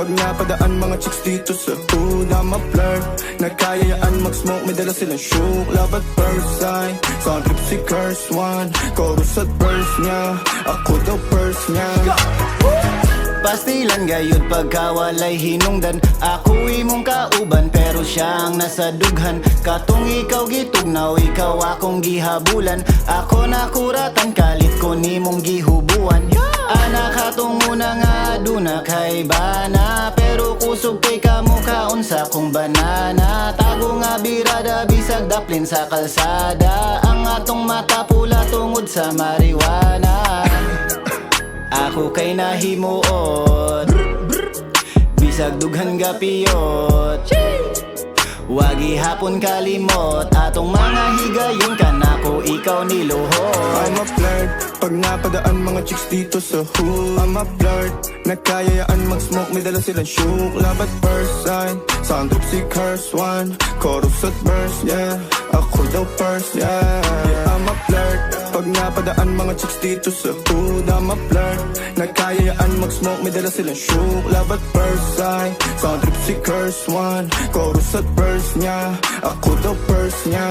Pag napadaan mga chicks dito sa hood, I'm a flirt. Nagkayayaan mag-smoke, may dala silang shook. Love at first sight, sound trip si curse one. Chorus at verse niya, ako daw first niya. Pastilan gayud pagkawalay hinungdan. Ako imong kauban pero siyang nasa dughan. Katong ikaw gitugnaw, ikaw akong gihabulan. Ako nakuratan kalit ko nimong gihubuan. Anak katong una nga aduna kay bana, pero kusog kay kamukaon sa kong banana. Tago nga birada bisag daplin sa kalsada. Ang atong mata pula tungod sa marijuana. Ako kay nahimuot, bisag dughan gapiyot. Wagi hapon kalimot, atong mga higayon ka nako ikaw niluhot. I'm a flirt, pag napadaan mga chicks dito sa hood. I'm a flirt, nagkayayaan mag-smoke, may dala silang shook. Love at first sight, sound trip si curse one. Chorus at verse, yeah, ako daw first, yeah. I'm a flirt, pag napadaan mga chicks dito sa hood. I'm a flirt, nagkayayaan mag-smoke, may dala silang shook. Love at first sight, sound trip si curse one. Chorus at verse niya, ako daw first niya.